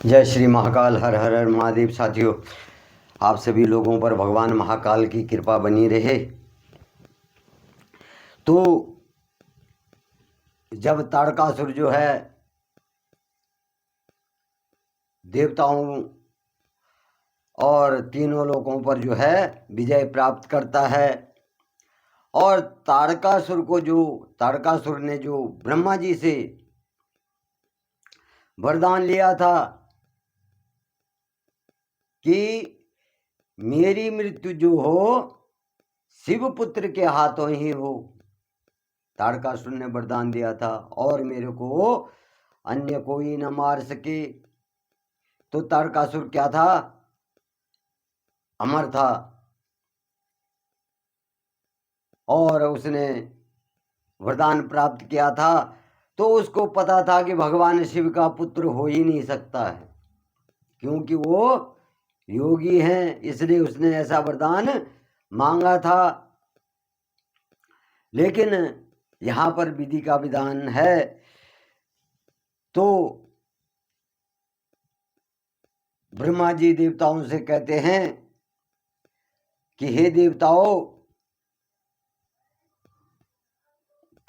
जय श्री महाकाल। हर हर हर महादेव। साथियों, आप सभी लोगों पर भगवान महाकाल की कृपा बनी रहे। तो जब तारकासुर जो है देवताओं और तीनों लोगों पर जो है विजय प्राप्त करता है, और तारकासुर ने जो ब्रह्मा जी से वरदान लिया था कि मेरी मृत्यु जो हो शिवपुत्र के हाथों ही हो, तारकासुर ने वरदान दिया था, और मेरे को अन्य कोई न मार सके। तो तारकासुर क्या था? अमर था, और उसने वरदान प्राप्त किया था। तो उसको पता था कि भगवान शिव का पुत्र हो ही नहीं सकता है, क्योंकि वो योगी हैं, इसलिए उसने ऐसा वरदान मांगा था। लेकिन यहाँ पर विधि का विधान है। तो ब्रह्मा जी देवताओं से कहते हैं कि हे देवताओं,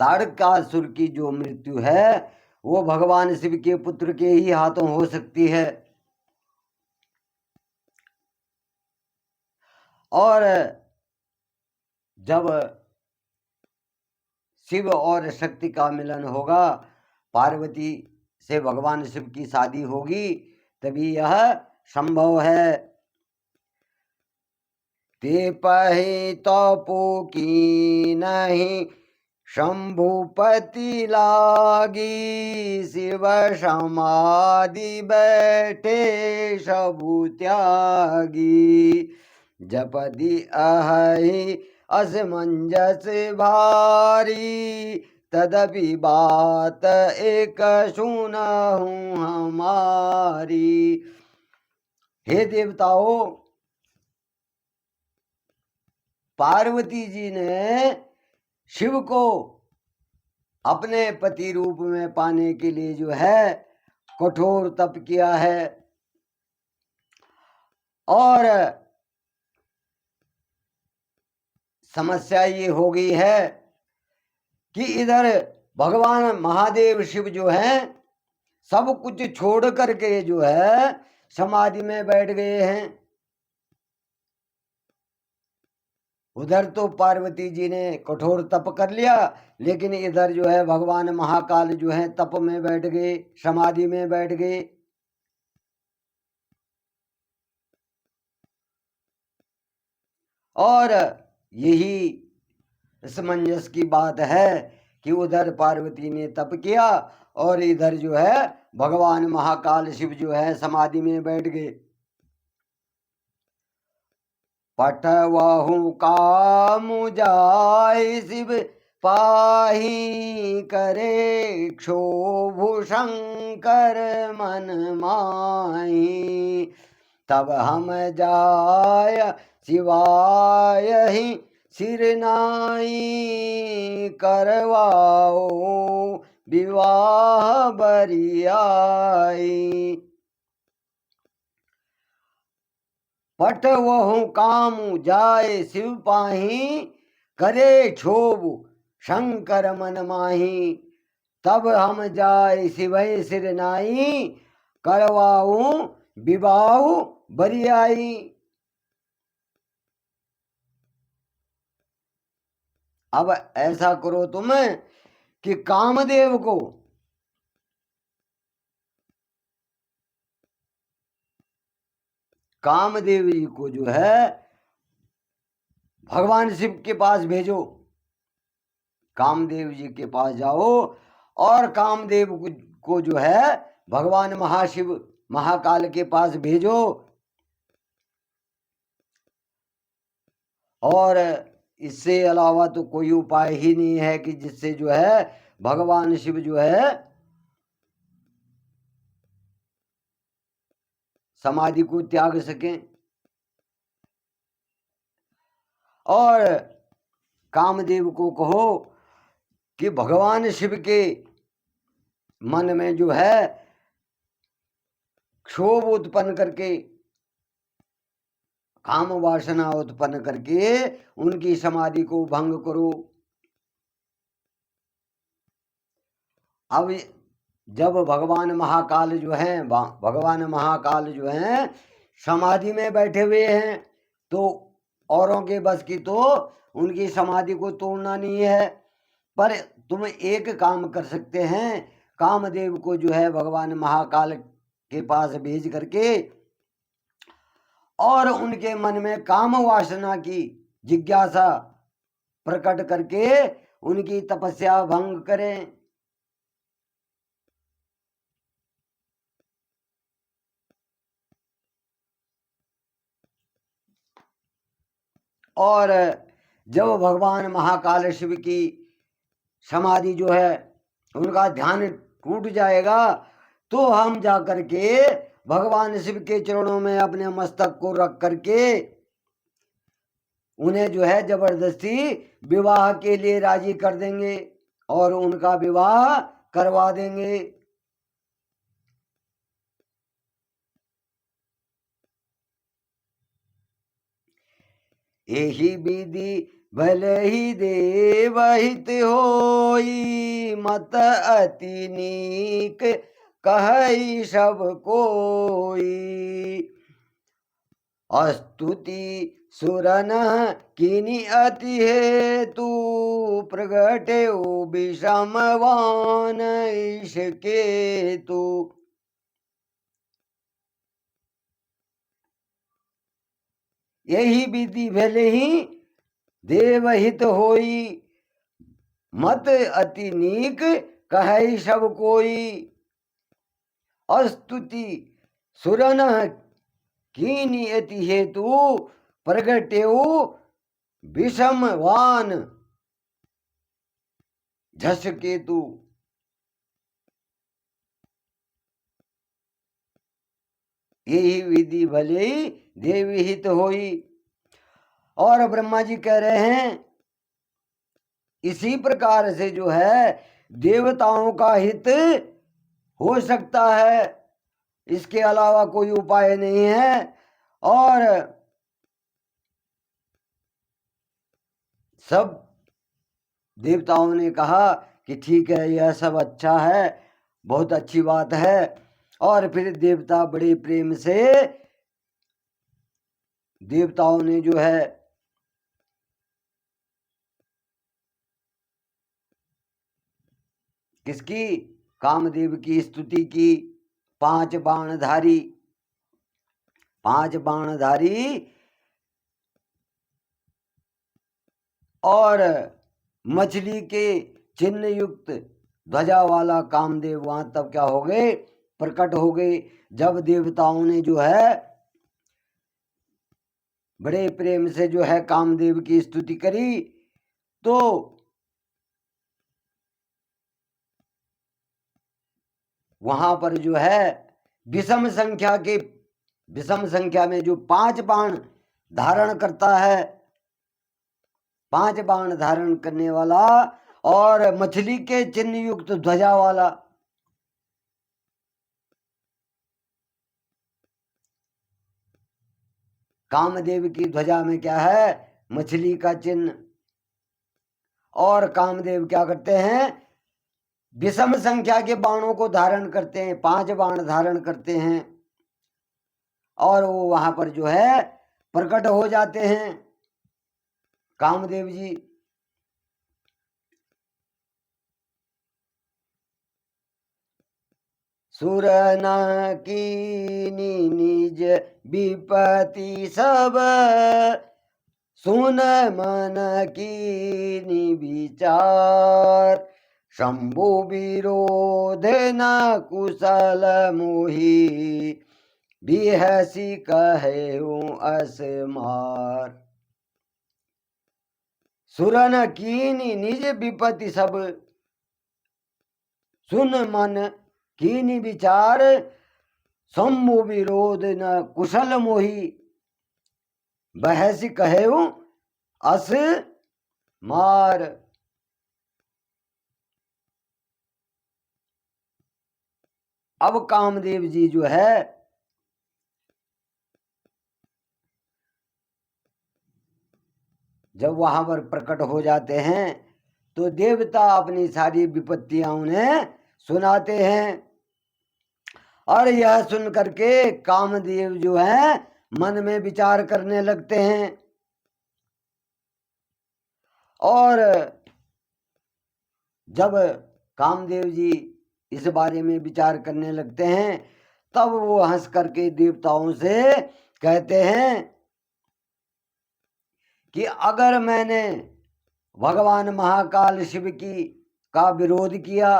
तारकासुर की जो मृत्यु है वो भगवान शिव के पुत्र के ही हाथों हो सकती है। और जब शिव और शक्ति का मिलन होगा, पार्वती से भगवान शिव की शादी होगी, तभी यह संभव है। ते पही तपो की नहीं शंभुपति लागी, शिव समाधि बैठे सबु त्यागी, जपदि अहि असमंजस भारी, तदपि बात एक सुनहु हमारी। हे देवताओं, पार्वती जी ने शिव को अपने पति रूप में पाने के लिए जो है कठोर तप किया है, और समस्या ये हो गई है कि इधर भगवान महादेव शिव जो हैं सब कुछ छोड़ करके जो है समाधि में बैठ गए हैं। उधर तो पार्वती जी ने कठोर तप कर लिया, लेकिन इधर जो है भगवान महाकाल जो है तप में बैठ गए, समाधि में बैठ गए। और यही असमंजस की बात है कि उधर पार्वती ने तप किया और इधर जो है भगवान महाकाल शिव जो है समाधि में बैठ गए। पटवहु कामु जाय शिव पाही, करे क्षोभु शंकर मन माही, तब हम जाय शिवाय ही सिर नाई, करवाओ विवाह बरियाई। पटवहु कामु जाय शिव पाही, करे क्षोभ शंकर मन माही, तब हम जाय शिवै सिर नाई, करवाऊं विवाह बरियाई। अब ऐसा करो तुम कि कामदेव जी को जो है भगवान शिव के पास भेजो। कामदेव जी के पास जाओ और कामदेव को जो है भगवान महाशिव महाकाल के पास भेजो। और इससे अलावा तो कोई उपाय ही नहीं है कि जिससे जो है भगवान शिव जो है समाधि को त्याग सकें। और कामदेव को कहो कि भगवान शिव के मन में जो है क्षोभ उत्पन्न करके, काम वासना उत्पन्न करके उनकी समाधि को भंग करो। अब जब भगवान महाकाल जो हैं समाधि में बैठे हुए हैं, तो औरों के बस की तो उनकी समाधि को तोड़ना नहीं है। पर तुम एक काम कर सकते हैं, कामदेव को जो है भगवान महाकाल के पास भेज करके और उनके मन में काम वासना की जिज्ञासा प्रकट करके उनकी तपस्या भंग करें। और जब भगवान महाकाल शिव की समाधि जो है उनका ध्यान टूट जाएगा, तो हम जा करके भगवान शिव के चरणों में अपने मस्तक को रख करके उन्हें जो है जबरदस्ती विवाह के लिए राजी कर देंगे और उनका विवाह करवा देंगे। यही विधि भले ही देवहित होई, मत अति नीक कहई सब कोई। अस्तुति सुरन किनी अति हेतु, प्रगटे विषमवान केतु। यही विधि भले ही देवहित होई, मत अति नीक कहई सब कोई। अस्तुति सुरन कीनी अति हेतु, प्रगटेऊ विषमवान झस केतु। यही विधि भले ही देवी हित होई। और ब्रह्मा जी कह रहे हैं इसी प्रकार से जो है देवताओं का हित हो सकता है, इसके अलावा कोई उपाय नहीं है। और सब देवताओं ने कहा कि ठीक है, यह सब अच्छा है, बहुत अच्छी बात है। और फिर देवता बड़े प्रेम से देवताओं ने जो है किसकी, कामदेव की स्तुति की। 5 बाणधारी और मछली के चिन्ह युक्त ध्वजा वाला कामदेव वहां तब क्या हो गए, प्रकट हो गए। जब देवताओं ने जो है बड़े प्रेम से जो है कामदेव की स्तुति करी, तो वहां पर जो है विषम संख्या में जो 5 बाण धारण करता है, 5 बाण धारण करने वाला और मछली के चिन्ह युक्त ध्वजा वाला, कामदेव की ध्वजा में क्या है, मछली का चिन्ह। और कामदेव क्या करते हैं, विषम संख्या के बाणों को धारण करते हैं, 5 बाण धारण करते हैं और वो वहां पर जो है प्रकट हो जाते हैं कामदेव जी। सुर न कीनी निज विपति सब, सुन मन कीनी विचार। शंभु विरोध न कुशल मोही, बिहसी कहे असमार। सुरन कीनी निज विपति सब, सुन मन कीनी विचार। शंभु विरोध न कुशल मोही, बहसी कहे अस मार। अब कामदेव जी जो है जब वहां पर प्रकट हो जाते हैं तो देवता अपनी सारी विपत्तियां उन्हें सुनाते हैं। और यह सुन करके कामदेव जो है मन में विचार करने लगते हैं। और जब कामदेव जी इस बारे में विचार करने लगते हैं तब वो हंस करके देवताओं से कहते हैं कि अगर मैंने भगवान महाकाल शिव की का विरोध किया,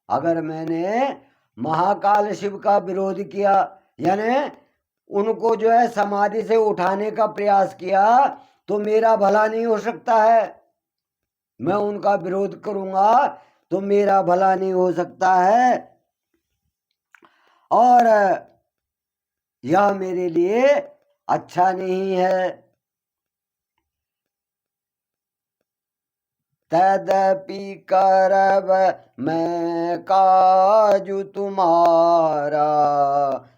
अगर मैंने महाकाल शिव का विरोध किया यानी उनको जो है समाधि से उठाने का प्रयास किया तो मेरा भला नहीं हो सकता है। मैं उनका विरोध करूंगा तो मेरा भला नहीं हो सकता है और यह मेरे लिए अच्छा नहीं है। तदपि करब मैं काजु तुम्हारा,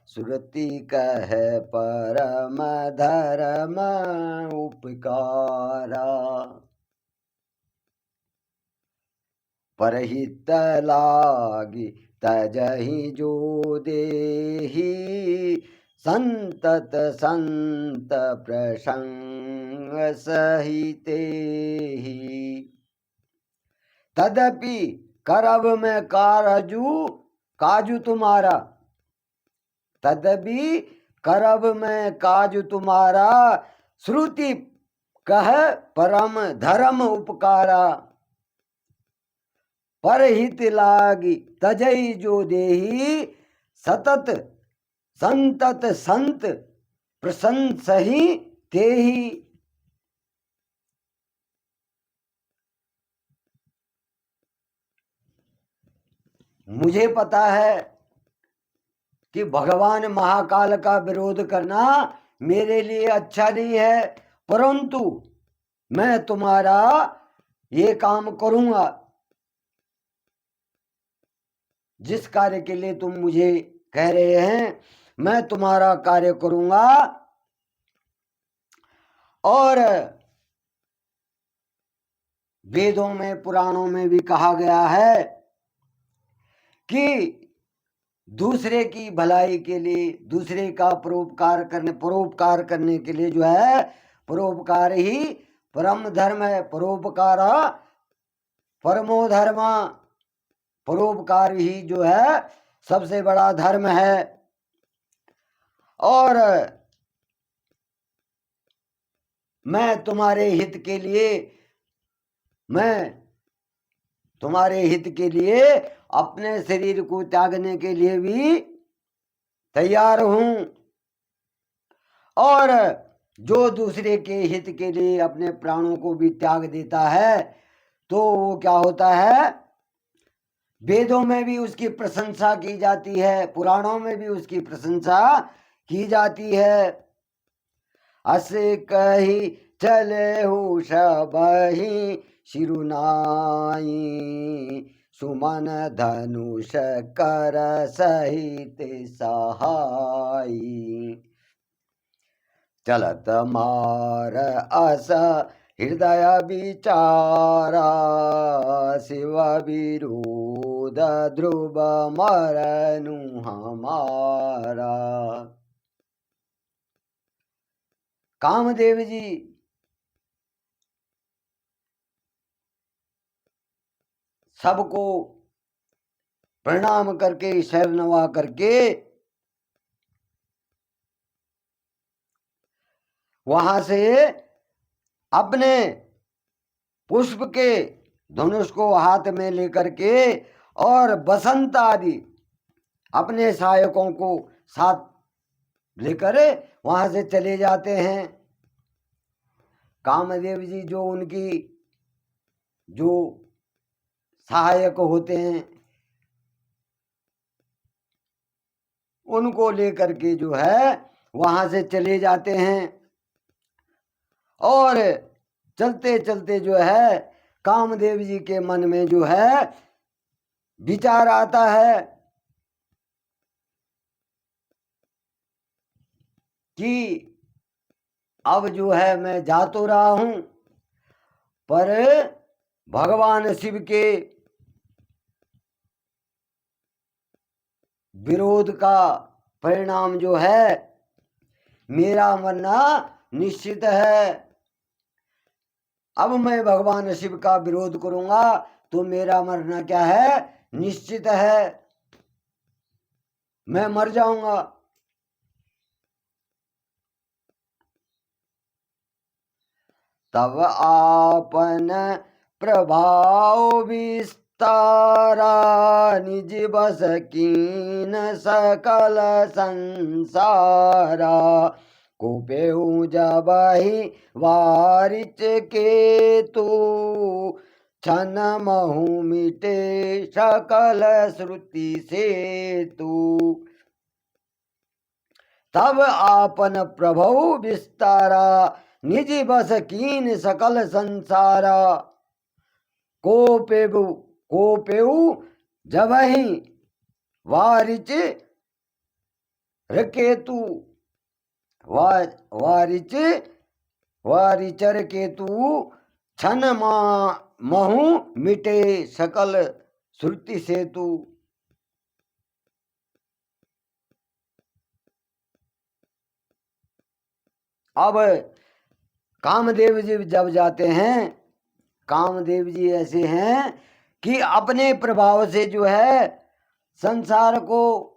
सुरति कह परम धर्म उपकारा। परहित लागी तजहि जो देही, संतत संत प्रसंग सहिते ही। तदपि करब मैं काजु तुम्हारा, तदपि करब मैं काजु तुम्हारा, श्रुति कह परम धर्म उपकारा। परहित लागी तजई जो देही, सतत संतत संत प्रशंसहि तेहि। मुझे पता है कि भगवान महाकाल का विरोध करना मेरे लिए अच्छा नहीं है, परंतु मैं तुम्हारा ये काम करूंगा। जिस कार्य के लिए तुम मुझे कह रहे हैं मैं तुम्हारा कार्य करूंगा। और वेदों में पुराणों में भी कहा गया है कि दूसरे की भलाई के लिए, दूसरे का परोपकार करने के लिए जो है परोपकार ही परम धर्म है। परोपकार परमो धर्म, परोपकार ही जो है सबसे बड़ा धर्म है। और मैं तुम्हारे हित के लिए अपने शरीर को त्यागने के लिए भी तैयार हूं। और जो दूसरे के हित के लिए अपने प्राणों को भी त्याग देता है तो वो क्या होता है, वेदों में भी उसकी प्रशंसा की जाती है, पुराणों में भी उसकी प्रशंसा की जाती है। अस कही चले हो सबहि शिरुनाई, सुमन धनुष कर सहित सहाई। चलत मार अस हृदय विचारा, शिव विरोध ध्रुव मरनु हमारा। कामदेव जी सबको प्रणाम करके सिर नवा करके वहां से अपने पुष्प के धनुष को हाथ में लेकर के और बसंत आदि अपने सहायकों को साथ लेकर वहां से चले जाते हैं। कामदेव जी जो उनकी जो सहायक होते हैं उनको लेकर के जो है वहां से चले जाते हैं। और चलते चलते जो है कामदेव जी के मन में जो है विचार आता है कि अब जो है मैं जा तो रहा हूं, पर भगवान शिव के विरोध का परिणाम जो है मेरा मरना निश्चित है। अब मैं भगवान शिव का विरोध करूंगा तो मेरा मरना क्या है, निश्चित है, मैं मर जाऊंगा। तब आपन प्रभाव विस्तारा निज बस कीन सकल संसारा। कुपेऊ जब ही वारिच के तू छन महु मिटे सकल श्रुति से तू। तब आपन प्रभु विस्तारा निज बस कीन सकल संसारा। को पेऊ जब ही वारिच रकेतु वारिच वारिचर केतु छन महु मिटे सकल श्रुति सेतु। अब कामदेव जी जब जाते हैं, कामदेव जी ऐसे हैं कि अपने प्रभाव से जो है संसार को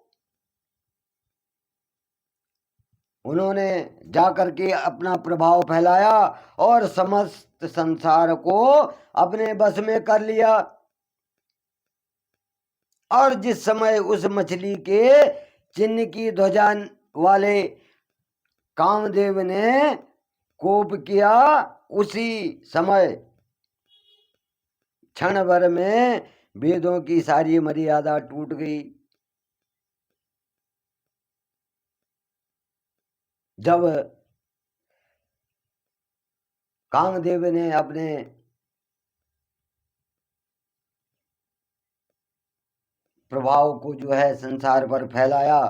उन्होंने जाकर के अपना प्रभाव फैलाया और समस्त संसार को अपने बस में कर लिया। और जिस समय उस मछली के चिन्ह की ध्वजा वाले कामदेव ने कोप किया, उसी समय क्षण भर में वेदों की सारी मर्यादा टूट गई। जब कामदेव ने अपने प्रभाव को जो है संसार पर फैलाया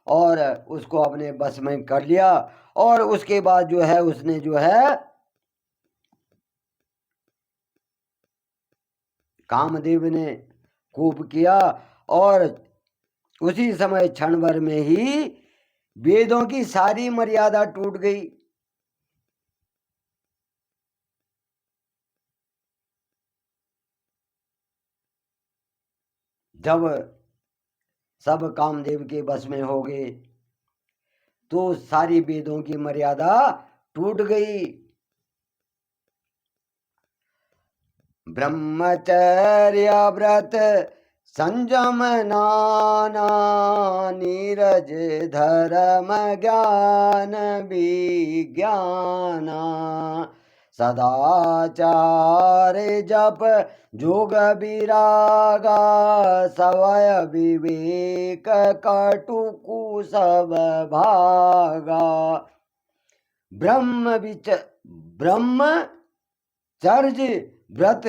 और उसको अपने बस में कर लिया, और उसके बाद जो है उसने जो है कामदेव ने कोप किया और उसी समय क्षण भर में ही वेदों की सारी मर्यादा टूट गई। जब सब कामदेव के बस में हो गए तो सारी वेदों की मर्यादा टूट गई। ब्रह्मचर्य व्रत संयम नाना नीरज धर्म ज्ञान विज्ञाना। सदाचार जप जोग विरागा सवय विवेक कटुकु सब भागा। ब्रह्मचर्य व्रत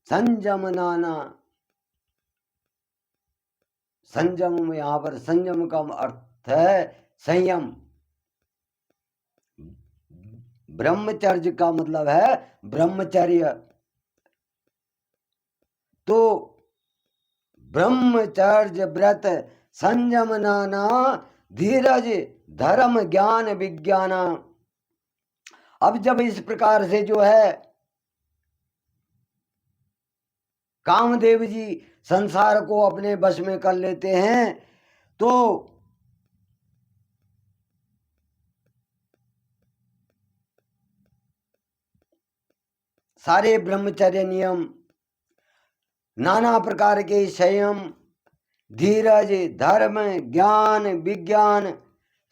संयम नाना। संयम में यहां पर संयम का अर्थ है संयम। ब्रह्मचर्य का मतलब है ब्रह्मचर्य। तो ब्रह्मचर्य व्रत संयम नाना धीरज धर्म ज्ञान विज्ञान। अब जब इस प्रकार से जो है कामदेव जी संसार को अपने बस में कर लेते हैं तो सारे ब्रह्मचर्य नियम, नाना प्रकार के संयम, धीरज धर्म ज्ञान विज्ञान,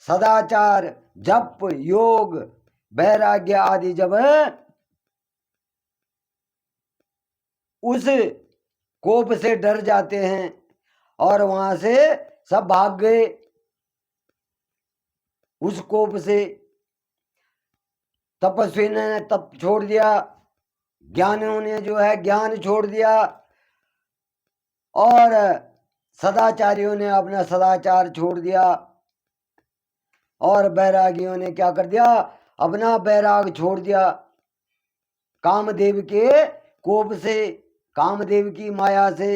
सदाचार जप योग वैराग्य आदि जब उस कोप से डर जाते हैं और वहां से सब भाग गए। उस कोप से तपस्वी ने तप छोड़ दिया, ज्ञानियों ने जो है ज्ञान छोड़ दिया, और सदाचारियों ने अपना सदाचार छोड़ दिया, और बैरागियों ने क्या कर दिया, अपना बैराग छोड़ दिया कामदेव के कोप से, कामदेव की माया से,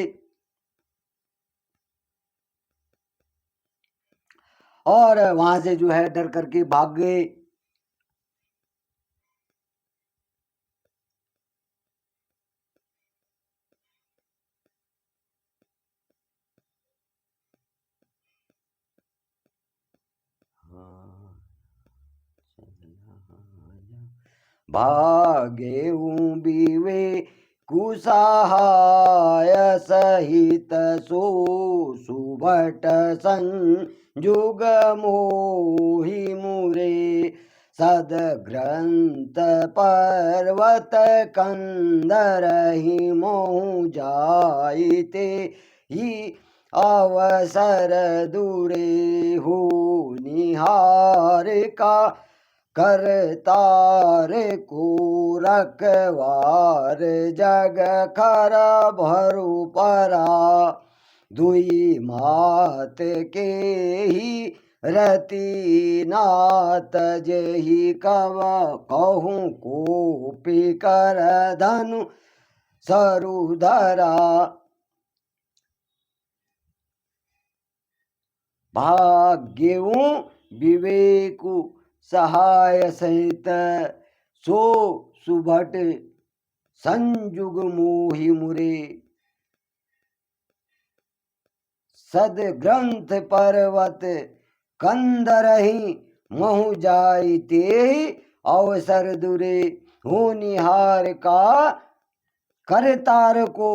और वहां से जो है डर करके भाग गए। भागे बीवे कुसहाय सहित सो सुभट संजुग मोहि मुरे सदग्रंथ पर्वत कंदरहि मोहु जाइते ही अवसर दूरे हो निहार का करतार को रखवार जग खर भरु परा दुई मात के ही रति नाथ जही कव कहूँ को पिकर धनु सरुधरा भाग्यऊ विवेकु सहाय सहित सो सुभट संजुग मोहि मुरे सद ग्रंथ पर्वत कंदरहि महु जाइते अवसर दुरे होनिहार का करतार को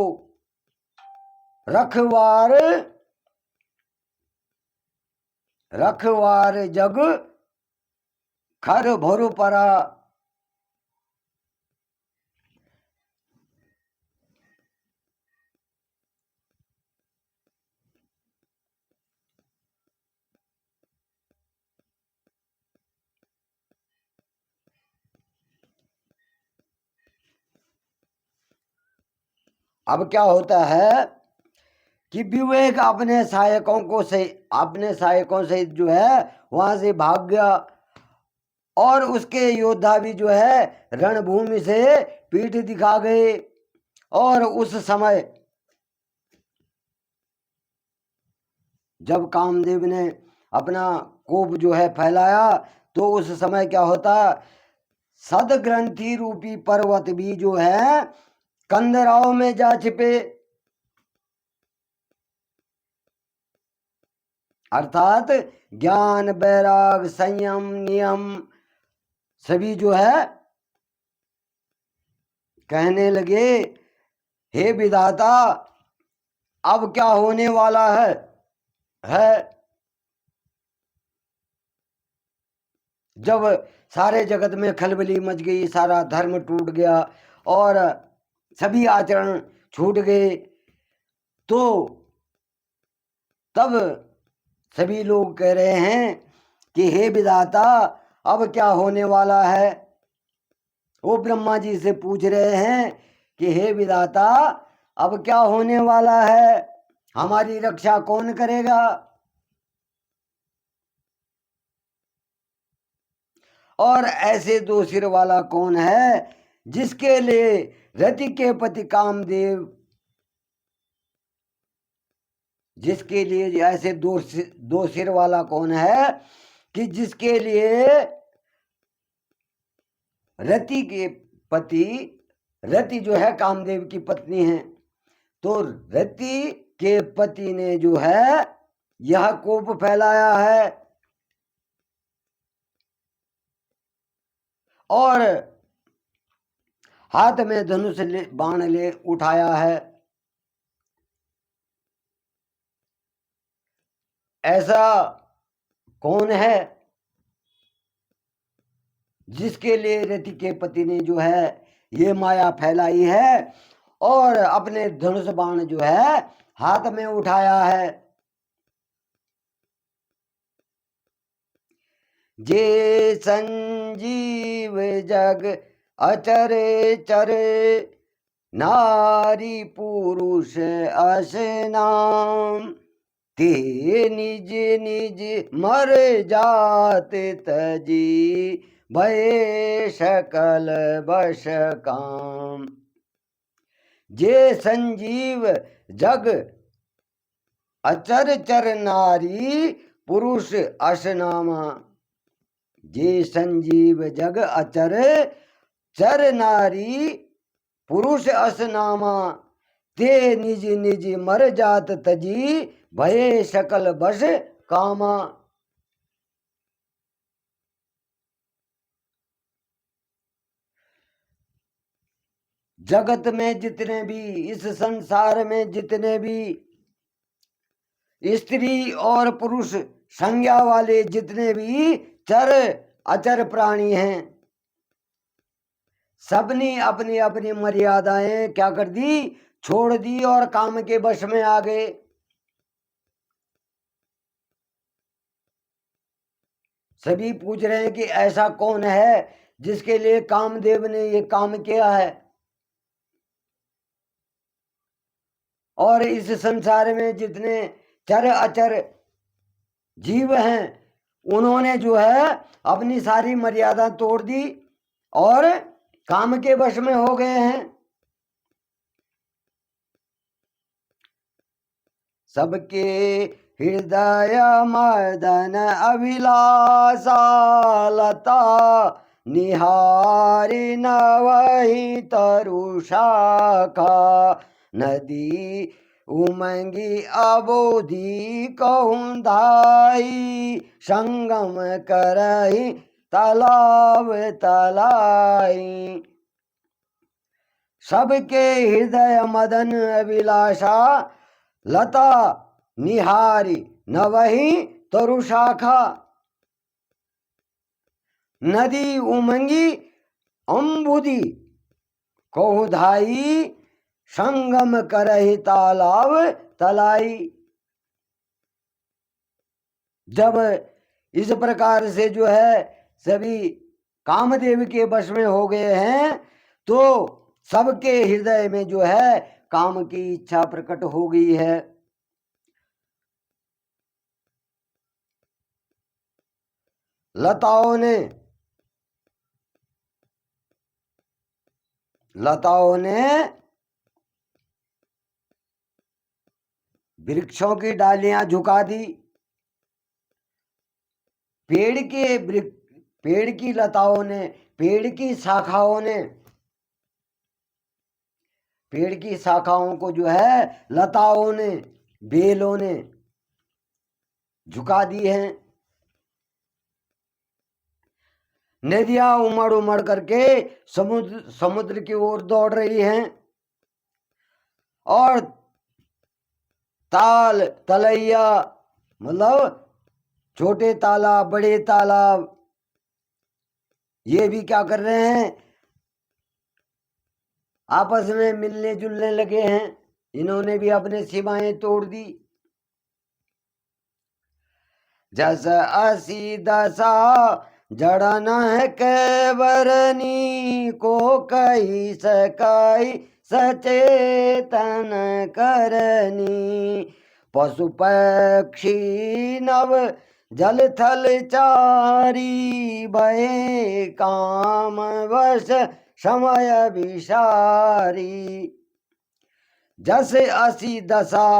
रखवार जग खर भरु परा। अब क्या होता है कि विवेक अपने सहायकों से जो है वहां से भाग गया, और उसके योद्धा भी जो है रणभूमि से पीठ दिखा गए। और उस समय जब कामदेव ने अपना कोप जो है फैलाया, तो उस समय क्या होता, सदग्रंथि रूपी पर्वत भी जो है कंदराओं में जा छिपे, अर्थात ज्ञान वैराग संयम नियम सभी जो है कहने लगे, हे विधाता अब क्या होने वाला है। जब सारे जगत में खलबली मच गई, सारा धर्म टूट गया और सभी आचरण छूट गए, तो तब सभी लोग कह रहे हैं कि हे विधाता अब क्या होने वाला है। वो ब्रह्मा जी से पूछ रहे हैं कि हे विधाता अब क्या होने वाला है, हमारी रक्षा कौन करेगा। और ऐसे दो सिर वाला कौन है जिसके लिए रति के पति कामदेव, जिसके लिए ऐसे दो सिर वाला कौन है कि जिसके लिए रति के पति, रति जो है कामदेव की पत्नी है, तो रति के पति ने जो है यह कोप फैलाया है और हाथ में धनुष बाण ले उठाया है। ऐसा कौन है जिसके लिए रति के पति ने जो है ये माया फैलाई है और अपने धनुष बाण जो है हाथ में उठाया है। जे संजीव जग अचरे चरे नारी पुरुष असनाम ते निज निज मर जात तजी भये सकल बस काम। जे संजीव जग अचर चर नारी पुरुष असनामा। जे संजीव जग अचर चर नारी पुरुष असनामा। ते निज निज मर जात तजी भये सकल बस कामा। जगत में जितने भी, इस संसार में जितने भी स्त्री और पुरुष संज्ञा वाले जितने भी चर अचर प्राणी हैं, सबने अपनी अपनी मर्यादाएं क्या कर दी, छोड़ दी और काम के वश में आ गए। सभी पूछ रहे हैं कि ऐसा कौन है जिसके लिए कामदेव ने ये काम किया है। और इस संसार में जितने चर अचर जीव हैं, उन्होंने जो है अपनी सारी मर्यादा तोड़ दी और काम के वश में हो गए हैं। सबके हृदय मदन अभिलाषा लता निहारी न वही तरुषाखा। नदी उमंगी अबोधी कहूँ धाई संगम करही तालाब तलाई। सबके हृदय मदन अभिलाषा लता निहारी न वही तरुशाखा। नदी उमंगी अम्बुदी कहुधाई संगम करही तालाब तलाई। जब इस प्रकार से जो है सभी कामदेव के वश में हो गए हैं, तो सबके हृदय में जो है काम की इच्छा प्रकट हो गई है। लताओं ने वृक्षों की डालियां झुका दी। पेड़ की लताओं ने, पेड़ की शाखाओं को जो है लताओं ने, बेलों ने झुका दी हैं। नदियां उमड़ उमड़ करके समुद्र की ओर दौड़ रही हैं। और ताल तलैया मतलब छोटे तालाब बड़े तालाब, ये भी क्या कर रहे हैं, आपस में मिलने जुलने लगे हैं। इन्होंने भी अपने सीमाएं तोड़ दी। जस असी दशा जड़न है कैवरनी को कही सकाई सचेतन करनी। पशु पक्षी नव जल थल चारी भये काम वश समय विसारी। जस असी दशा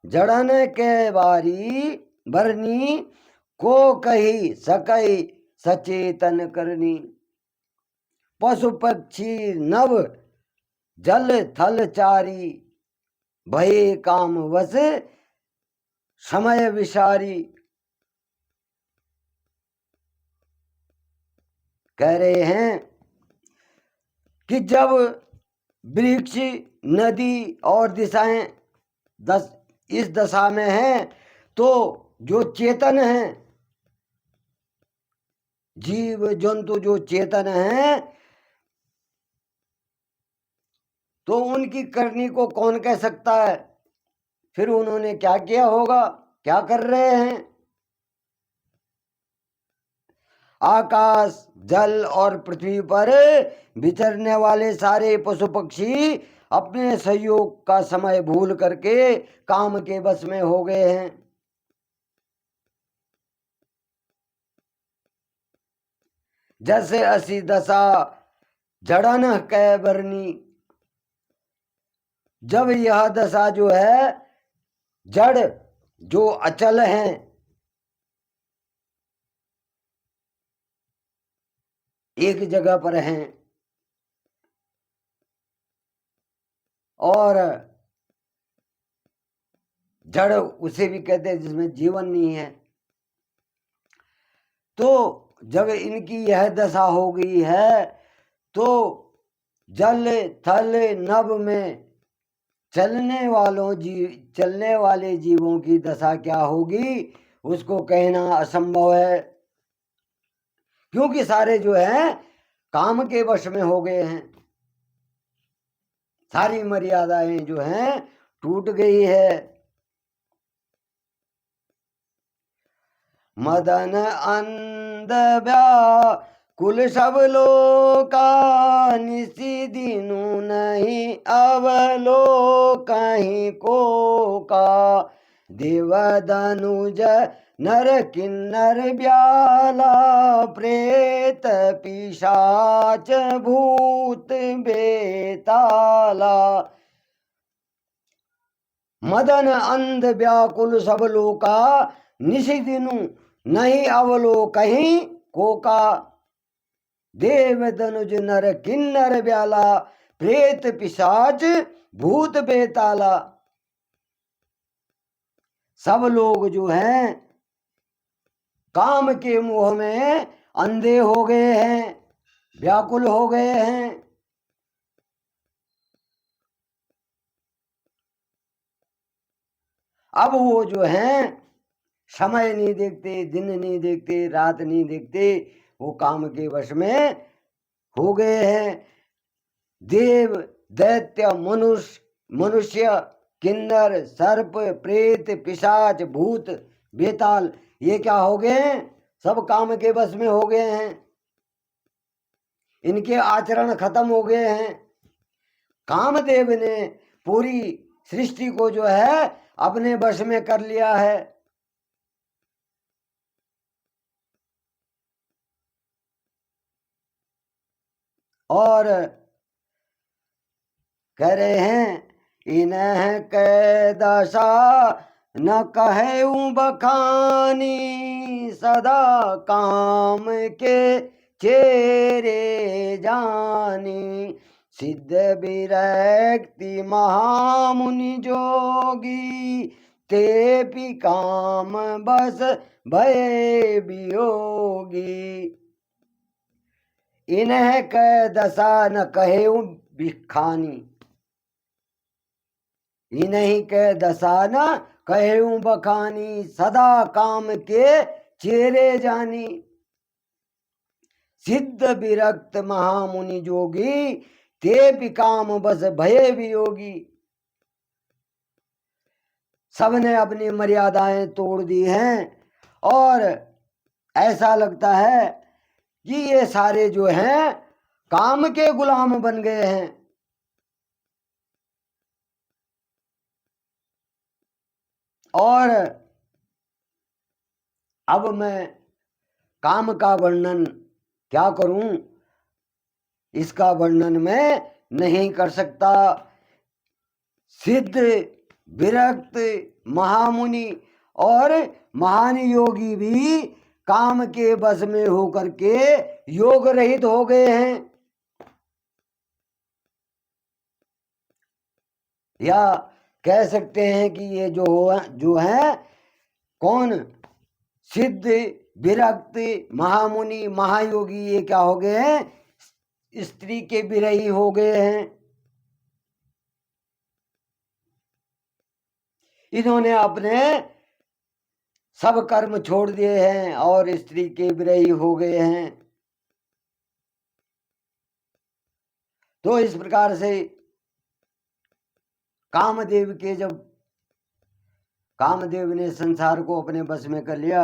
जड़न के बारी बरनी को कही सकई सचेतन करनी। पशु पक्षी नव जल थल चारी भये काम वश समय विसारी। कह रहे हैं कि जब वृक्ष नदी और दिशाएं इस दशा में हैं, तो जो चेतन हैं, जीव जंतु जो चेतन हैं, तो उनकी करनी को कौन कह सकता है। फिर उन्होंने क्या किया होगा, क्या कर रहे हैं। आकाश जल और पृथ्वी पर विचरने वाले सारे पशु पक्षी अपने सहयोग का समय भूल करके काम के बस में हो गए हैं। जैसे असी दशा जड़न कै बरनी। जब यह दशा जो है जड़ जो अचल हैं, एक जगह पर हैं, और जड़ उसे भी कहते हैं जिसमें जीवन नहीं है। तो जब इनकी यह दशा हो गई है तो जल थल नभ में चलने वाले जीवों की दशा क्या होगी उसको कहना असंभव है, क्योंकि सारे जो हैं काम के वश में हो गए हैं। सारी मर्यादाएं जो हैं टूट गई है। मदन अंध व्याकुल सब लोका, निसी दिनु नहीं अवलोकहि को का। देव दनुज नर किन्नर ब्याला, प्रेत पिशाच भूत बेताला। मदन अंध व्याकुल सब लोका, निसी दिनु नहीं अवलोकहि कोका। देव दनुज नर किन्नर ब्याला, प्रेत पिशाच भूत बेताला। सब लोग जो हैं काम के मोह में अंधे हो गए हैं, व्याकुल हो गए हैं। अब वो जो हैं समय नहीं देखते, दिन नहीं देखते, रात नहीं देखते, वो काम के वश में हो गए हैं। देव दैत्य मनुष्य किन्नर सर्प प्रेत पिशाच भूत बेताल, ये क्या हो गए हैं? सब काम के वश में हो गए हैं। इनके आचरण खत्म हो गए हैं। कामदेव ने पूरी सृष्टि को जो है अपने वश में कर लिया है। और कह रहे हैं इन्ह कै दशा न कहूं बखानी, सदा काम के चेरे जानी। सिद्ध विरक्ति महामुनि जोगी, ते भी काम बस भय वियोगी। इन्ह कै दशा न कहूं बिखानी, इन्हीं के दशा न कहूं बखानी, सदा काम के चेरे जानी। सिद्ध विरक्त महामुनि जोगी, ते भी काम बस भय वियोगी। सबने अपनी मर्यादाएं तोड़ दी हैं और ऐसा लगता है कि ये सारे जो हैं काम के गुलाम बन गए हैं। और अब मैं काम का वर्णन क्या करूं, इसका वर्णन मैं नहीं कर सकता। सिद्ध विरक्त महामुनि और महान योगी भी काम के बस में होकर के योग रहित हो गए हैं। या कह सकते हैं कि ये जो है कौन, सिद्ध विरक्त महामुनि महायोगी, ये क्या हो गए हैं? स्त्री के विरही हो गए हैं। इन्होंने अपने सब कर्म छोड़ दिए हैं और स्त्री के विरही हो गए हैं। तो इस प्रकार से कामदेव ने संसार को अपने बस में कर लिया।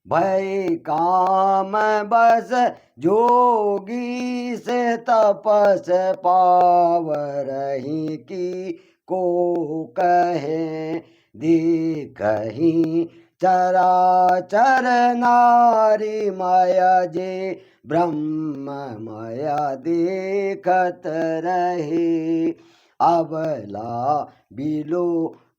भय काम बस जोगी, से तपस पावरहि की को कहे। देखहि चराचर नारी माया जे ब्रह्ममय देखत रहे। अबला बिलो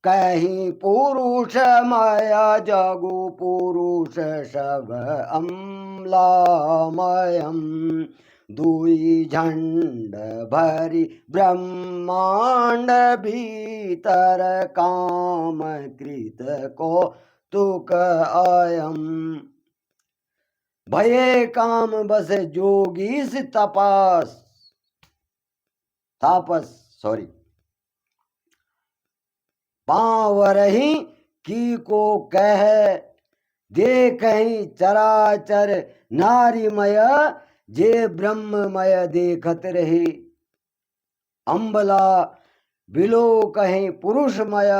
कहीं पुरुष माया जगु पुरुष सब अम्लामयम। दुई झंड भरी ब्रह्मांड भीतर काम कृत को तुक अयम। भये काम बस जोगीस तापस पावरही की को कह दे कहीं चराचर नारीमय जे ब्रह्ममय देखत रहे। अम्बला बिलो कहीं पुरुषमय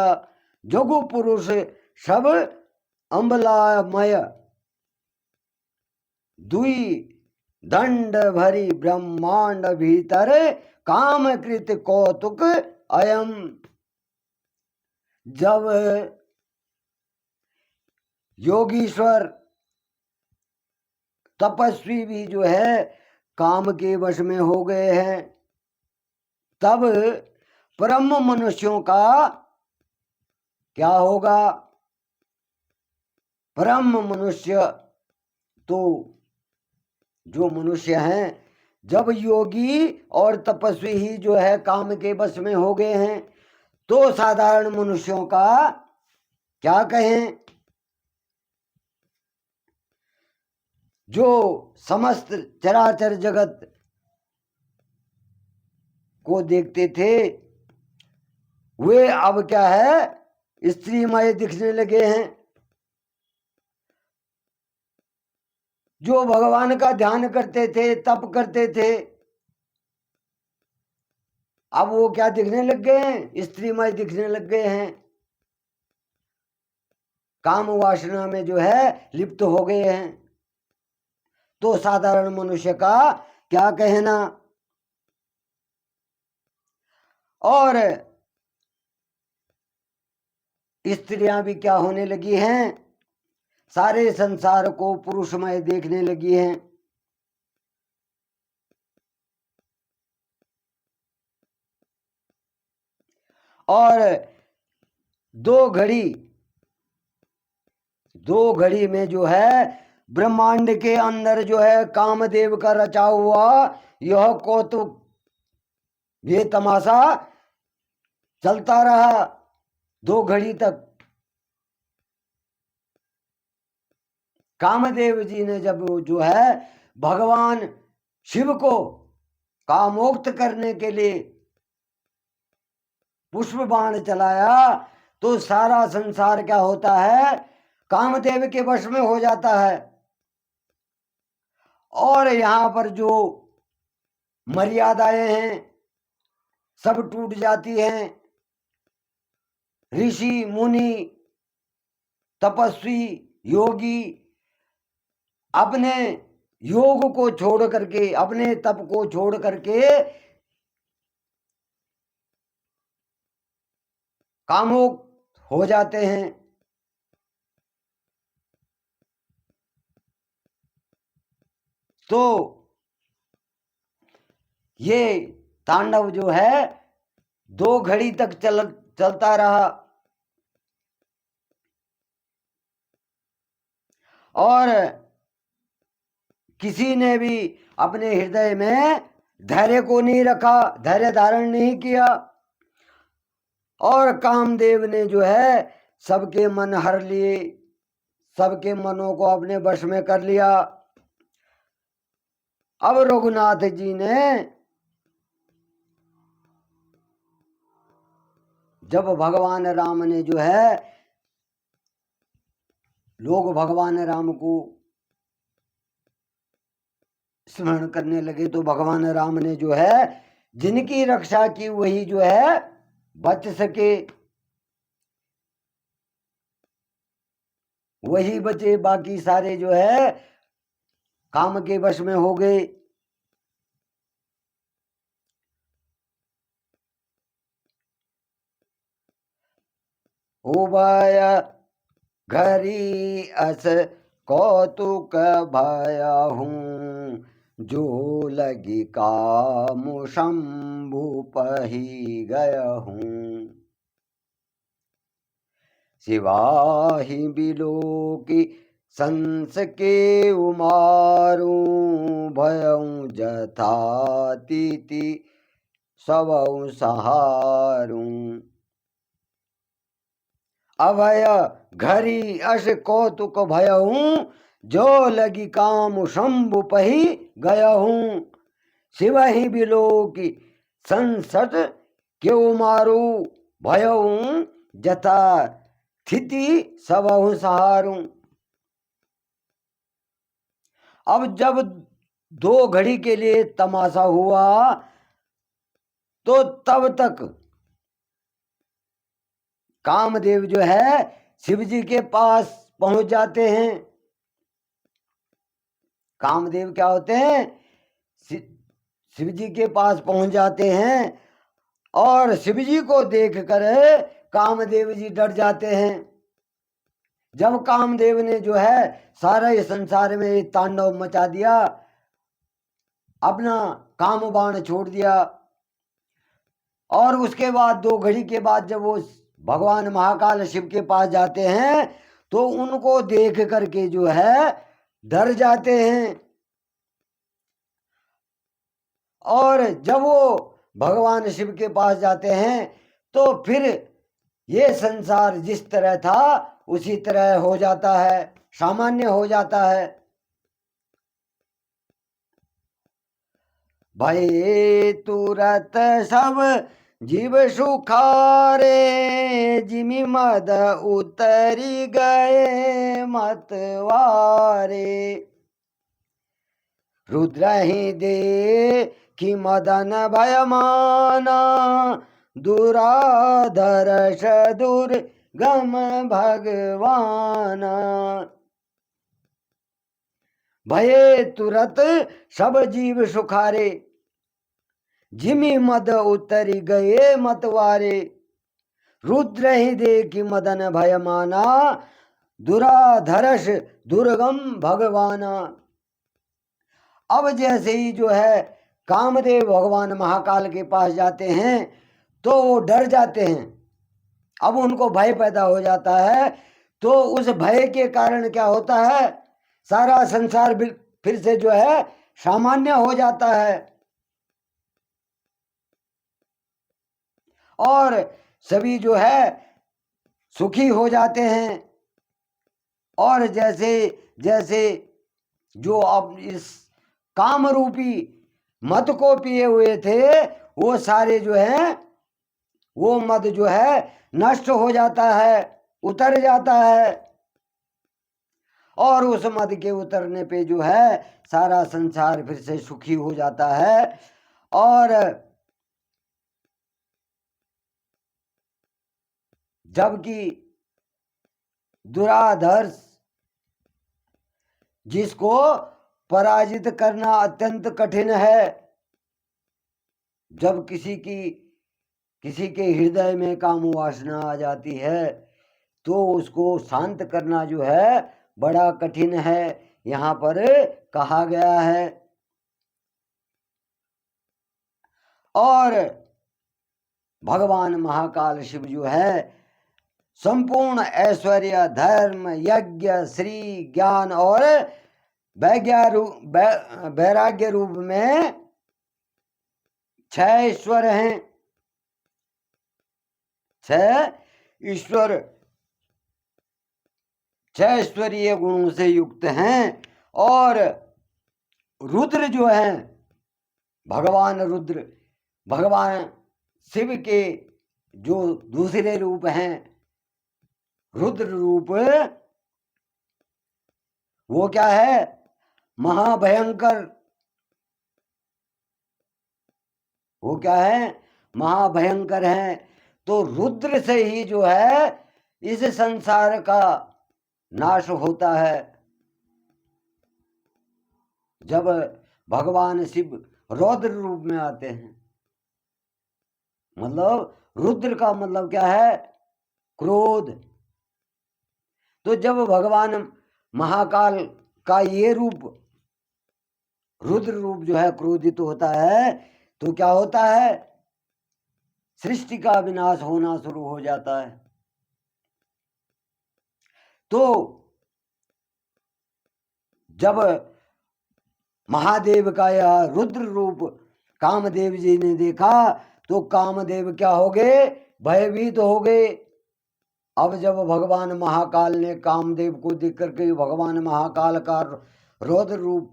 जोगु पुरुष सब अम्बलामय। दुई दंड भरी ब्रह्मांड भीतर कामकृत कौतुक अयम। जब योगीश्वर तपस्वी भी जो है काम के वश में हो गए हैं, तब परम मनुष्यों का क्या होगा? परम मनुष्य तो जो मनुष्य हैं, जब योगी और तपस्वी ही जो है काम के वश में हो गए हैं, तो साधारण मनुष्यों का क्या कहें? जो समस्त चराचर जगत को देखते थे, वे अब क्या है, स्त्रीमय दिखने लगे हैं। जो भगवान का ध्यान करते थे, तप करते थे, अब वो क्या दिखने लग गए हैं? स्त्रीमय दिखने लग गए हैं। काम वासना में जो है लिप्त हो गए हैं। तो साधारण मनुष्य का क्या कहना? और स्त्रियां भी क्या होने लगी हैं? सारे संसार को पुरुषमय देखने लगी हैं। और दो घड़ी में जो है ब्रह्मांड के अंदर जो है कामदेव का रचा हुआ यह कौतुक, ये तमाशा चलता रहा 2 घड़ी तक। कामदेव जी ने जब जो है भगवान शिव को कामोक्त करने के लिए पुष्प बाण चलाया, तो सारा संसार क्या होता है? कामदेव के वश में हो जाता है। और यहां पर जो मर्यादाएं हैं सब टूट जाती हैं। ऋषि मुनि तपस्वी योगी अपने योग को छोड़ करके, अपने तप को छोड़ करके कामुक हो जाते हैं। तो ये तांडव जो है 2 घड़ी तक चलता रहा। और किसी ने भी अपने हृदय में धैर्य को नहीं रखा, धैर्य धारण नहीं किया। और कामदेव ने जो है सबके मन हर लिए, सबके मनों को अपने वश में कर लिया। अब रघुनाथ जी ने जब भगवान राम ने जो है, लोग भगवान राम को स्मरण करने लगे, तो भगवान राम ने जो है जिनकी रक्षा की वही जो है बच सके, वही बचे, बाकी सारे जो है काम के वश में हो गए। उभय घरी अस कौतुक भयहूँ, जो लगी कामु शंभु पही गयहूँ। सिवाहि बिलोकी संस के उमारू, भयऊँ जथातिथि सबऊ सहारूं। अभय घरी अस कौतुक भयहूँ, जो लगी काम शंभु पही गयहूँ। शिवहि बिलोकी संसत क्यों मारू, भयहूँ जथा स्थिति सबहु सहारूं। अब जब 2 घड़ी के लिए तमाशा हुआ तो तब तक कामदेव जो है शिव जी के पास पहुंच जाते हैं। कामदेव क्या होते हैं, शिव जी के पास पहुंच जाते हैं और शिव जी को देखकर कामदेव जी डर जाते हैं। जब कामदेव ने जो है सारा ये संसार में तांडव मचा दिया, अपना काम बाण छोड़ दिया, और उसके बाद 2 घड़ी के बाद जब वो भगवान महाकाल शिव के पास जाते हैं तो उनको देख करके जो है डर जाते हैं। और जब वो भगवान शिव के पास जाते हैं तो फिर ये संसार जिस तरह था उसी तरह हो जाता है, सामान्य हो जाता है। भये तुरत सब जीव सुखारे, जिमि मद उतरी गए मतवारे। रुद्र ही दे कि मदन भयमाना, दुराधरष दुर्गम भगवाना। भये तुरत सब जीव सुखारे, जिमि मद उतरी गए मतवारे। रुद्र ही दे कि मदन भयमाना, दुराधरष दुर्गम भगवाना। अब जैसे ही जो है कामदेव भगवान महाकाल के पास जाते हैं तो वो डर जाते हैं। अब उनको भय पैदा हो जाता है, तो उस भय के कारण क्या होता है, सारा संसार फिर से जो है सामान्य हो जाता है और सभी जो है सुखी हो जाते हैं। और जैसे जैसे जो अब इस काम रूपी मद को पिए हुए थे वो सारे जो है वो मद जो है नष्ट हो जाता है, उतर जाता है। और उस मद के उतरने पे जो है सारा संसार फिर से सुखी हो जाता है। और जबकि दुराधर्ष जिसको पराजित करना अत्यंत कठिन है, जब किसी के हृदय में काम वासना आ जाती है तो उसको शांत करना जो है बड़ा कठिन है, यहाँ पर कहा गया है। और भगवान महाकाल शिव जो है संपूर्ण ऐश्वर्य, धर्म, यज्ञ, श्री, ज्ञान और वैराग्य रूप में 6 ईश्वर हैं। 6 ईश्वर 6 ईश्वरीय गुणों से युक्त हैं। और रुद्र जो हैं, भगवान रुद्र, भगवान शिव के जो दूसरे रूप हैं, रुद्र रूप, वो क्या है, महाभयंकर। वो क्या है, महाभयंकर है। तो रुद्र से ही जो है इस संसार का नाश होता है। जब भगवान शिव रौद्र रूप में आते हैं, मतलब रुद्र का मतलब क्या है, क्रोध। तो जब भगवान महाकाल का ये रूप रुद्र रूप जो है क्रोधित होता है तो क्या होता है, सृष्टि का विनाश होना शुरू हो जाता है। तो जब महादेव का यह रुद्र रूप कामदेव जी ने देखा तो कामदेव क्या हो गए, भयभीत हो गए। अब जब भगवान महाकाल ने कामदेव को देख करके भगवान महाकाल का रौद्र रूप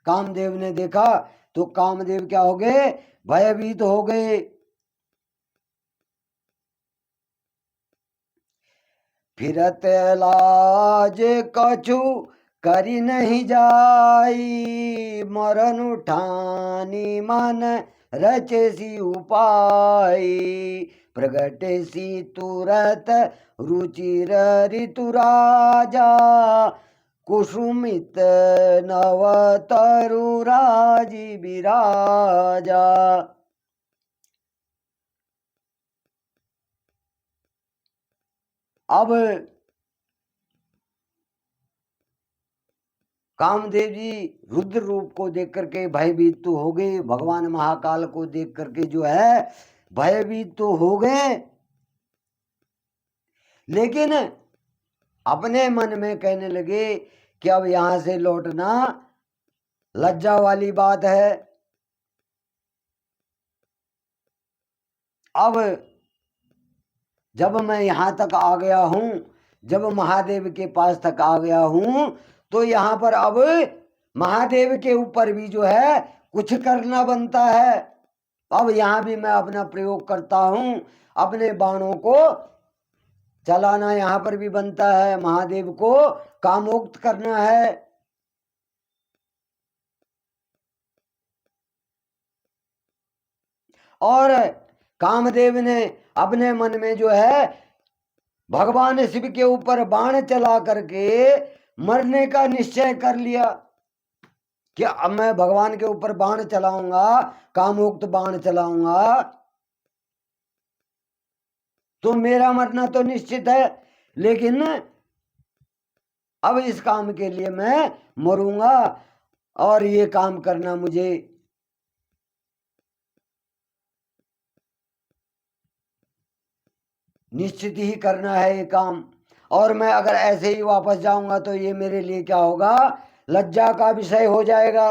कामदेव ने देखा तो कामदेव क्या हो गए, भयभीत हो गए। फिरत लाज कछु करी नहीं जाई, मरण उठानी मन रचे सी उपाय, प्रगटे सी तुरत रुचिर ऋतु राजा, कुसुमित नव तरु राजी विराजा। अब कामदेव जी रुद्र रूप को देख करके भयभीत तो हो गए, भगवान महाकाल को देख करके जो है भयभीत तो हो गए, लेकिन अपने मन में कहने लगे कि अब यहां से लौटना लज्जा वाली बात है। अब जब मैं यहां तक आ गया हूं, जब महादेव के पास तक आ गया हूं तो यहां पर अब महादेव के ऊपर भी जो है कुछ करना बनता है। अब यहां भी मैं अपना प्रयोग करता हूं, अपने बाणों को चलाना यहां पर भी बनता है, महादेव को कामोक्त करना है। और कामदेव ने अपने मन में जो है भगवान शिव के ऊपर बाण चला करके मरने का निश्चय कर लिया कि अब मैं भगवान के ऊपर बाण चलाऊंगा, कामोक्त बाण चलाऊंगा तो मेरा मरना तो निश्चित है, लेकिन अब इस काम के लिए मैं मरूंगा और ये काम करना मुझे निश्चित ही करना है ये काम। और मैं अगर ऐसे ही वापस जाऊंगा तो ये मेरे लिए क्या होगा, लज्जा का विषय हो जाएगा।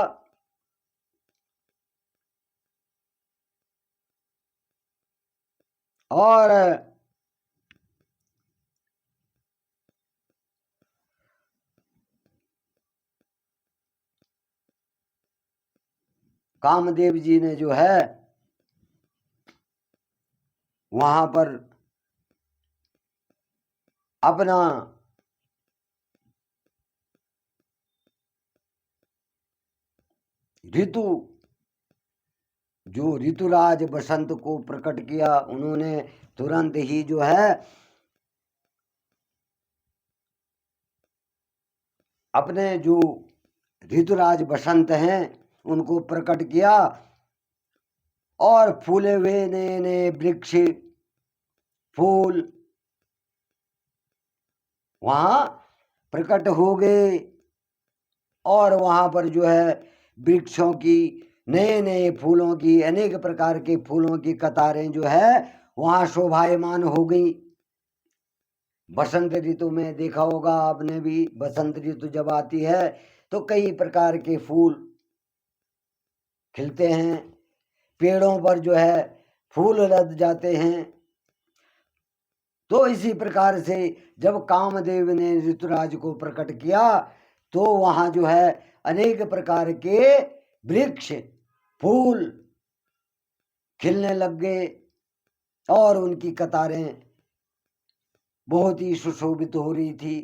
और कामदेव जी ने जो है वहां पर अपना ऋतु जो ऋतुराज बसंत को प्रकट किया, उन्होंने तुरंत ही जो है अपने जो ऋतुराज बसंत हैं उनको प्रकट किया और फूले हुए नए नए वृक्ष फूल वहां प्रकट हो गए और वहां पर जो है वृक्षों की नए नए फूलों की अनेक प्रकार के फूलों की कतारें जो है वहां शोभायमान हो गई। बसंत ऋतु में देखा होगा आपने भी, बसंत ऋतु जब आती है तो कई प्रकार के फूल खिलते हैं, पेड़ों पर जो है फूल लद जाते हैं। तो इसी प्रकार से जब कामदेव ने ऋतुराज को प्रकट किया तो वहां जो है अनेक प्रकार के वृक्ष फूल खिलने लग गए और उनकी कतारें बहुत ही सुशोभित हो रही थी।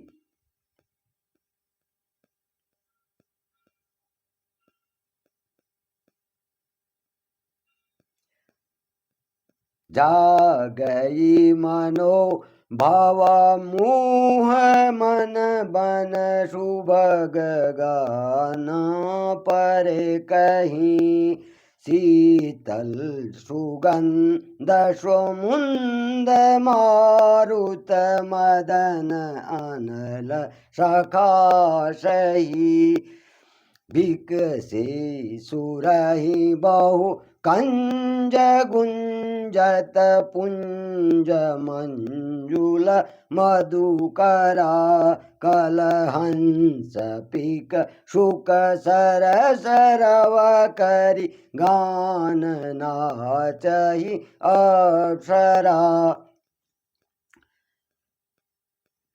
जागई मनो भावा मुह मन बन सुभग गाना पर कहीं शीतल सुगंध सुमुंद मारुत मदन अनल सखाशही विकसे सुरहि बहु कंज गुंजत पुंज मंजुल मधुकरा कलहंस पिक शुक सरस रव करी गान नाचहि अप्सरा।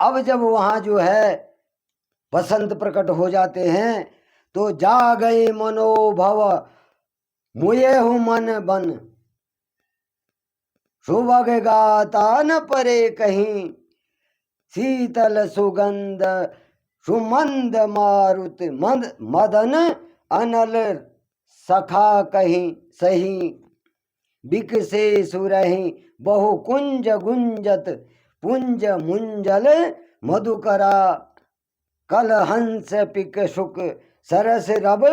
अब जब वहां जो है बसंत प्रकट हो जाते हैं तो जा गए मनोभव मुए हूँ मन बन सुबह गाता न परे कहीं शीतल सुगंध सुमंद मारुत मदन अनल सखा कहीं सही बिकसे सुरहि बहु कुंज गुंजत पुंज मुंजल मधुकरा कलहंस पिक शुक सरस रब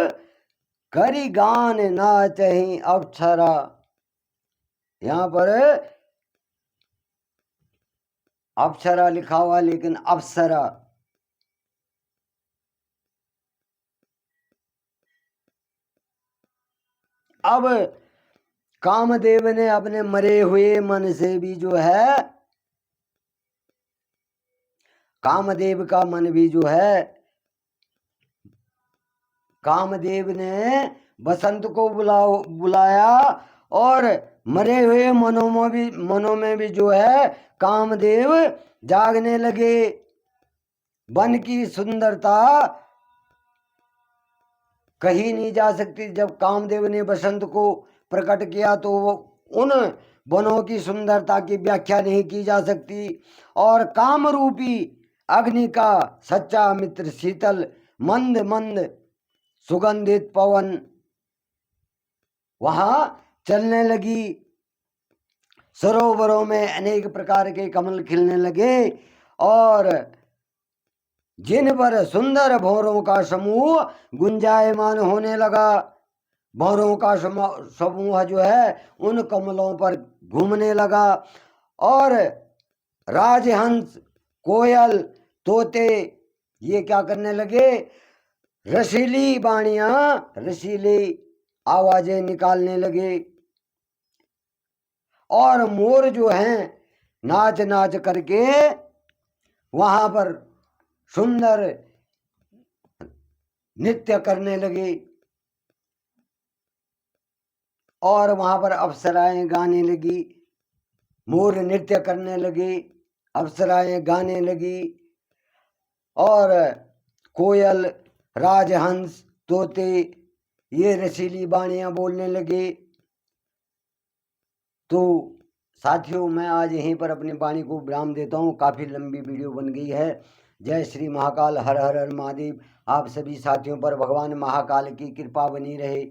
करी गान नाचहि अप्सरा। यहाँ पर अप्सरा लिखा हुआ लेकिन अप्सरा। अब कामदेव ने अपने मरे हुए मन से भी जो है, कामदेव का मन भी जो है, कामदेव ने बसंत को बुलाया और मरे हुए मनों में भी जो है कामदेव जागने लगे। वन की सुंदरता कहीं नहीं जा सकती। जब कामदेव ने बसंत को प्रकट किया तो वो उन वनों की सुंदरता की व्याख्या नहीं की जा सकती। और काम रूपी अग्नि का सच्चा मित्र शीतल मंद मंद सुगंधित पवन वहां चलने लगी। सरोवरों में अनेक प्रकार के कमल खिलने लगे और जिन पर सुंदर भौरों का समूह गुंजायमान होने लगा। भौरों का समूह जो है उन कमलों पर घूमने लगा और राजहंस कोयल तोते ये क्या करने लगे, रसीली वाणियां रसीली आवाजें निकालने लगे। और मोर जो हैं नाच नाच करके वहां पर सुंदर नृत्य करने लगे। और वहां पर अप्सराएं गाने लगी, मोर नृत्य करने लगे, अप्सराएं गाने लगी और कोयल राजहंस तोते ये रसीली वाणियां बोलने लगे। तो साथियों मैं आज यहीं पर अपनी वाणी को विराम देता हूँ। काफ़ी लंबी वीडियो बन गई है। जय श्री महाकाल, हर हर हर महादेव। आप सभी साथियों पर भगवान महाकाल की कृपा बनी रहे।